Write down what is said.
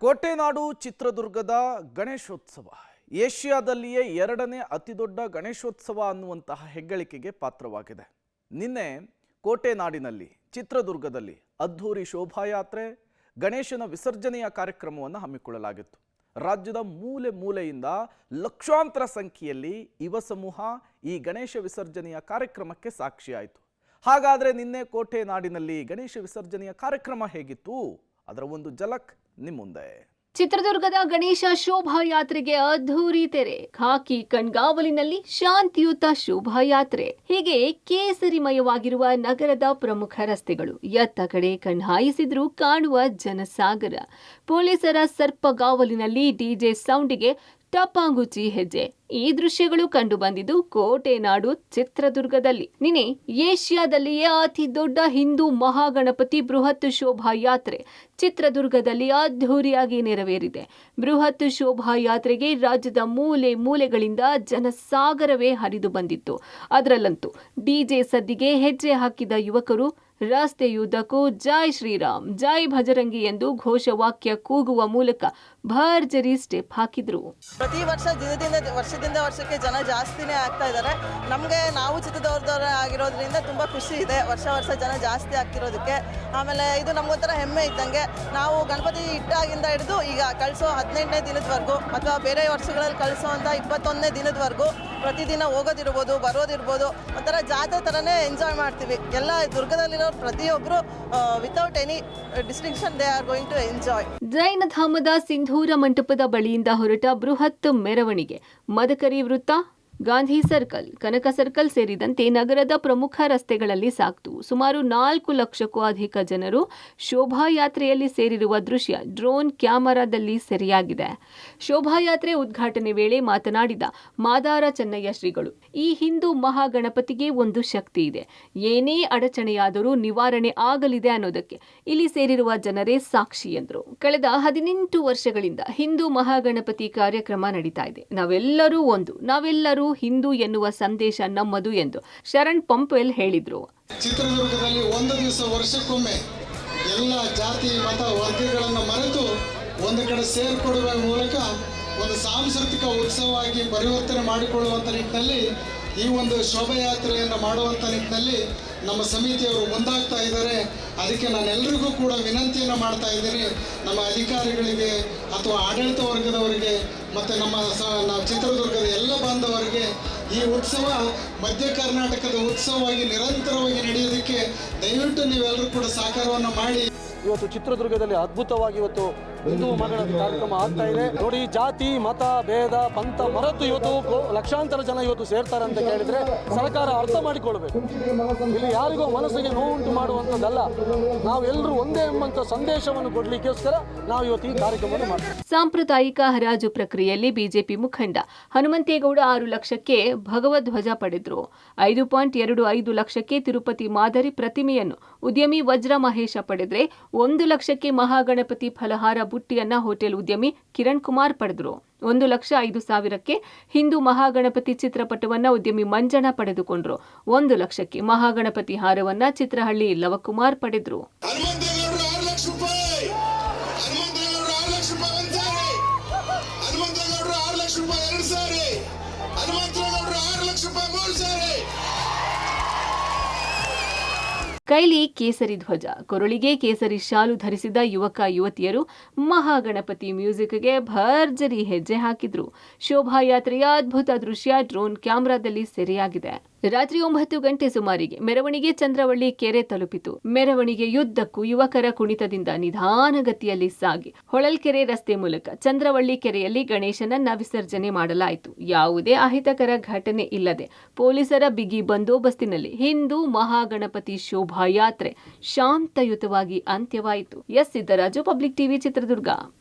ಕೋಟೆನಾಡು ಚಿತ್ರದುರ್ಗದ ಗಣೇಶೋತ್ಸವ ಏಷ್ಯಾದಲ್ಲಿಯೇ ಎರಡನೇ ಅತಿದೊಡ್ಡ ಗಣೇಶೋತ್ಸವ ಅನ್ನುವಂತಹ ಹೆಗ್ಗಳಿಕೆಗೆ ಪಾತ್ರವಾಗಿದೆ. ನಿನ್ನೆ ಕೋಟೆನಾಡಿನಲ್ಲಿ ಚಿತ್ರದುರ್ಗದಲ್ಲಿ ಅದ್ಧೂರಿ ಶೋಭಾಯಾತ್ರೆ ಗಣೇಶನ ವಿಸರ್ಜನೆಯ ಕಾರ್ಯಕ್ರಮವನ್ನು ಹಮ್ಮಿಕೊಳ್ಳಲಾಗಿತ್ತು. ರಾಜ್ಯದ ಮೂಲೆ ಮೂಲೆಯಿಂದ ಲಕ್ಷಾಂತರ ಸಂಖ್ಯೆಯಲ್ಲಿ ಯುವ ಸಮೂಹ ಈ ಗಣೇಶ ವಿಸರ್ಜನೆಯ ಕಾರ್ಯಕ್ರಮಕ್ಕೆ ಸಾಕ್ಷಿಯಾಯಿತು. ಹಾಗಾದರೆ ನಿನ್ನೆ ಕೋಟೆನಾಡಿನಲ್ಲಿ ಗಣೇಶ ವಿಸರ್ಜನೆಯ ಕಾರ್ಯಕ್ರಮ ಹೇಗಿತ್ತು? ಅದರ ಒಂದು ಝಲಕ್ ನಿಮ್ಮ ಮುಂದೆ. ಚಿತ್ರದುರ್ಗದ ಗಣೇಶ ಶೋಭಾಯಾತ್ರೆಗೆ ಅದ್ಧೂರಿ ತೆರೆ, ಖಾಕಿ ಕಣ್ಗಾವಲಿನಲ್ಲಿ ಶಾಂತಿಯುತ ಶೋಭಾಯಾತ್ರೆ. ಹೀಗೆ ಕೇಸರಿಮಯವಾಗಿರುವ ನಗರದ ಪ್ರಮುಖ ರಸ್ತೆಗಳು, ಎತ್ತ ಕಡೆ ಕಣ್ಹಾಯಿಸಿದ್ರೂ ಕಾಣುವ ಜನಸಾಗರ. ಪೊಲೀಸರ ಸರ್ಪಗಾವಲಿನಲ್ಲಿ ಡಿಜೆ ಸೌಂಡಿಗೆ ಟಪಾಂಗುಚಿ ಹೆಜ್ಜೆ. ಈ ದೃಶ್ಯಗಳು ಕಂಡು ಬಂದಿದ್ದು ಕೋಟೆನಾಡು ಚಿತ್ರದುರ್ಗದಲ್ಲಿ. ನಿನ್ನೆ ಏಷ್ಯಾದಲ್ಲಿಯೇ ಅತಿ ದೊಡ್ಡ ಹಿಂದೂ ಮಹಾಗಣಪತಿ ಬೃಹತ್ ಶೋಭಾಯಾತ್ರೆ ಚಿತ್ರದುರ್ಗದಲ್ಲಿ ಅದ್ಧೂರಿಯಾಗಿ ನೆರವೇರಿದೆ. ಬೃಹತ್ ಶೋಭಾಯಾತ್ರೆಗೆ ರಾಜ್ಯದ ಮೂಲೆ ಮೂಲೆಗಳಿಂದ ಜನಸಾಗರವೇ ಹರಿದು ಬಂದಿತ್ತು. ಅದರಲ್ಲಂತೂ ಡಿಜೆ ಸದ್ದಿಗೆ ಹೆಜ್ಜೆ ಹಾಕಿದ ಯುವಕರು ರಸ್ತೆಯುದ್ದಕ್ಕೂ ಜೈ ಶ್ರೀರಾಮ್, ಜೈ ಭಜರಂಗಿ ಎಂದು ಘೋಷವಾಕ್ಯ ಕೂಗುವ ಮೂಲಕ ಭರ್ಜರಿ ಸ್ಟೆಪ್ ಹಾಕಿದ್ರು. ಪ್ರತಿ ವರ್ಷದಿಂದ ವರ್ಷಕ್ಕೆ ಜನ ಜಾಸ್ತಿನೇ ಆಗ್ತಾ ಇದ್ದಾರೆ. ನಮಗೆ ನಾವು ಚಿತ್ರದುರ್ಗದವರ ಆಗಿರೋದ್ರಿಂದ ತುಂಬ ಖುಷಿ ಇದೆ, ವರ್ಷ ಜನ ಜಾಸ್ತಿ ಆಗ್ತಿರೋದಕ್ಕೆ. ಆಮೇಲೆ ಇದು ನಮಗೊಂಥರ ಹೆಮ್ಮೆ ಇದ್ದಂಗೆ. ನಾವು ಗಣಪತಿ ಇಟ್ಟಾಗಿಂದ ಹಿಡಿದು ಈಗ ಕಳಿಸೋ 18ನೇ ದಿನದವರೆಗೂ ಅಥವಾ ಬೇರೆ ವರ್ಷಗಳಲ್ಲಿ ಕಳಿಸೋ ಅಂತ 21ನೇ ದಿನದವರೆಗೂ ಪ್ರತಿದಿನ ಹೋಗೋದಿರ್ಬೋದು, ಬರೋದಿರ್ಬೋದು, ಒಂಥರ ಜಾತ್ರೆ ಥರನೇ ಎಂಜಾಯ್ ಮಾಡ್ತೀವಿ. ಎಲ್ಲ ದುರ್ಗದಲ್ಲಿರೋ ಪ್ರತಿಯೊಬ್ಬರು without any distinction they are going to enjoy. ಜೈನ ಧಾಮದ ಸಿಂಧೂರ ಮಂಟಪದ ಬಳಿಯಿಂದ ಹೊರಟ ಬೃಹತ್ ಮೆರವಣಿಗೆ ಮದಕರಿ ವೃತ್ತ, ಗಾಂಧಿ ಸರ್ಕಲ್, ಕನಕ ಸರ್ಕಲ್ ಸೇರಿದಂತೆ ನಗರದ ಪ್ರಮುಖ ರಸ್ತೆಗಳಲ್ಲಿ ಸಾಕ್ತು. ಸುಮಾರು 4 ಲಕ್ಷಕ್ಕೂ ಅಧಿಕ ಜನರು ಶೋಭಾಯಾತ್ರೆಯಲ್ಲಿ ಸೇರಿರುವ ದೃಶ್ಯ ಡ್ರೋನ್ ಕ್ಯಾಮೆರಾದಲ್ಲಿ ಸೆರೆಯಾಗಿದೆ. ಶೋಭಾಯಾತ್ರೆ ಉದ್ಘಾಟನೆ ವೇಳೆ ಮಾತನಾಡಿದ ಮಾದಾರ ಚೆನ್ನಯ್ಯ ಶ್ರೀಗಳು, ಈ ಹಿಂದೂ ಮಹಾಗಣಪತಿಗೆ ಒಂದು ಶಕ್ತಿ ಇದೆ. ಏನೇ ಅಡಚಣೆಯಾದರೂ ನಿವಾರಣೆ ಆಗಲಿದೆ ಅನ್ನೋದಕ್ಕೆ ಇಲ್ಲಿ ಸೇರಿರುವ ಜನರೇ ಸಾಕ್ಷಿ ಎಂದರು. ಕಳೆದ 18 ವರ್ಷಗಳಿಂದ ಹಿಂದೂ ಮಹಾಗಣಪತಿ ಕಾರ್ಯಕ್ರಮ ನಡೀತಾ ಇದೆ. ನಾವೆಲ್ಲರೂ ಒಂದು, ನಾವೆಲ್ಲರೂ ಹಿಂದೂ ಎನ್ನುವ ಸಂದೇಶ ನಮ್ಮದು ಎಂದು ಶರಣ್ ಪಂಪೆಲ್ ಹೇಳಿದ್ರು. ಚಿತ್ರದುರ್ಗದಲ್ಲಿ ಒಂದು ದಿವಸ ವರ್ಷಕ್ಕೊಮ್ಮೆ ಎಲ್ಲ ಜಾತಿ ಮತ ವರ್ಗಗಳನ್ನು ಮರೆತು ಒಂದು ಕಡೆ ಸೇರ್ಕೊಡುವ ಮೂಲಕ ಒಂದು ಸಾಂಸ್ಕೃತಿಕ ಉತ್ಸವವಾಗಿ ಪರಿವರ್ತನೆ ಮಾಡಿಕೊಳ್ಳುವಂಥ ನಿಟ್ಟಿನಲ್ಲಿ ಈ ಒಂದು ಶೋಭಾಯಾತ್ರೆಯನ್ನು ಮಾಡುವಂಥ ನಿಟ್ಟಿನಲ್ಲಿ ನಮ್ಮ ಸಮಿತಿಯವರು ಮುಂದಾಗ್ತಾ ಇದ್ದಾರೆ. ಅದಕ್ಕೆ ನಾನೆಲ್ಲರಿಗೂ ಕೂಡ ವಿನಂತಿಯನ್ನು ಮಾಡ್ತಾ ಇದ್ದೀನಿ, ನಮ್ಮ ಅಧಿಕಾರಿಗಳಿಗೆ ಅಥವಾ ಆಡಳಿತ ವರ್ಗದವರಿಗೆ ಮತ್ತು ನಮ್ಮ ಚಿತ್ರದುರ್ಗದ ಎಲ್ಲ ಬಾಂಧವರಿಗೆ ಈ ಉತ್ಸವ ಮಧ್ಯ ಕರ್ನಾಟಕದ ಉತ್ಸವವಾಗಿ ನಿರಂತರವಾಗಿ ನಡೆಯೋದಕ್ಕೆ ದಯವಿಟ್ಟು ನೀವೆಲ್ಲರೂ ಕೂಡ ಸಹಕಾರವನ್ನು ಮಾಡಿ. ಇವತ್ತು ಚಿತ್ರದುರ್ಗದಲ್ಲಿ ಅದ್ಭುತವಾಗಿ ಇವತ್ತು ಹಿಂದೂ ಮಹಾಗಣಪತಿ ಕಾರ್ಯಕ್ರಮ ಆಗ್ತಾ ಇದೆ. ನೋಡಿ, ಜಾತಿ ಮತ ಭೇದ ಪಂಥ ಮರೆತು ಇವತ್ತು ಲಕ್ಷಾಂತರ ಜನ ಇವತ್ತು ಸೇರ್ತಾರೆ ಅಂತ ಕೇಳಿದ್ರೆ ಸರ್ಕಾರ ಅರ್ಥ ಮಾಡಿಕೊಳ್ಬೇಕು. ಇಲ್ಲಿ ಯಾರಿಗೋ ಮನಸ್ಸಿಗೆ ನೋವುಂಟು ಮಾಡುವಂಥದ್ದಲ್ಲ, ನಾವೆಲ್ಲರೂ ಒಂದೇ ಎಂಬಂತ ಸಂದೇಶವನ್ನು ಕೊಡ್ಲಿಕ್ಕೋಸ್ಕರ ನಾವು ಇವತ್ತು ಈ ಕಾರ್ಯಕ್ರಮವನ್ನು ಮಾಡ್ತೀವಿ. ಸಾಂಪ್ರದಾಯಿಕ ಹರಾಜು ಪ್ರಕ್ರಿಯೆಯಲ್ಲಿ ಬಿಜೆಪಿ ಮುಖಂಡ ಹನುಮಂತೇಗೌಡ 6 ಲಕ್ಷಕ್ಕೆ ಭಗವಧ್ವಜ ಪಡೆದ್ರು. 5.25 ಲಕ್ಷಕ್ಕೆ ತಿರುಪತಿ ಮಾದರಿ ಪ್ರತಿಮೆಯನ್ನು ಉದ್ಯಮಿ ವಜ್ರ ಮಹೇಶ ಪಡೆದ್ರೆ, 1 ಲಕ್ಷಕ್ಕೆ ಮಹಾಗಣಪತಿ ಫಲಹಾರ ಬುಟ್ಟಿಯನ್ನ ಹೋಟೆಲ್ ಉದ್ಯಮಿ ಕಿರಣ್ ಕುಮಾರ್ ಪಡೆದ್ರು. 1,05,000ಕ್ಕೆ ಹಿಂದೂ ಮಹಾಗಣಪತಿ ಚಿತ್ರಪಟವನ್ನ ಉದ್ಯಮಿ ಮಂಜಣ್ಣ ಪಡೆದುಕೊಂಡ್ರು. 1 ಲಕ್ಷಕ್ಕೆ ಮಹಾಗಣಪತಿ ಹಾರವನ್ನ ಚಿತ್ರಹಳ್ಳಿ ಲವಕುಮಾರ್ ಪಡೆದ್ರು. ಕೈಲಿ ಕೇಸರಿ ಧ್ವಜ, ಕೊರಳಿಗೆ ಕೇಸರಿ ಶಾಲು ಧರಿಸಿದ ಯುವಕ ಯುವತಿಯರು ಮಹಾಗಣಪತಿ ಮ್ಯೂಸಿಕ್ಗೆ ಭರ್ಜರಿ ಹೆಜ್ಜೆ ಹಾಕಿದ್ರು. ಶೋಭಾಯಾತ್ರೆಯ ಅದ್ಭುತ ದೃಶ್ಯ ಡ್ರೋನ್ ಕ್ಯಾಮೆರಾದಲ್ಲಿ ಸೆರೆಯಾಗಿದೆ. ರಾತ್ರಿ 9 ಗಂಟೆ ಸುಮಾರಿಗೆ ಮೆರವಣಿಗೆ ಚಂದ್ರವಳ್ಳಿ ಕೆರೆ ತಲುಪಿತು. ಮೆರವಣಿಗೆಯುದ್ದಕ್ಕೂ ಯುವಕರ ಕುಣಿತದಿಂದ ನಿಧಾನಗತಿಯಲ್ಲಿ ಸಾಗಿ ಹೊಳಲ್ಕೆರೆ ರಸ್ತೆ ಮೂಲಕ ಚಂದ್ರವಳ್ಳಿ ಕೆರೆಯಲ್ಲಿ ಗಣೇಶನನ್ನ ವಿಸರ್ಜನೆ ಮಾಡಲಾಯಿತು. ಯಾವುದೇ ಅಹಿತಕರ ಘಟನೆ ಇಲ್ಲದೆ ಪೊಲೀಸರ ಬಿಗಿ ಬಂದೋಬಸ್ತಿನಲ್ಲಿ ಹಿಂದೂ ಮಹಾಗಣಪತಿ ಶೋಭಾಯಾತ್ರೆ ಶಾಂತಯುತವಾಗಿ ಅಂತ್ಯವಾಯಿತು. S Siddaraju, public TV, Chitradurga.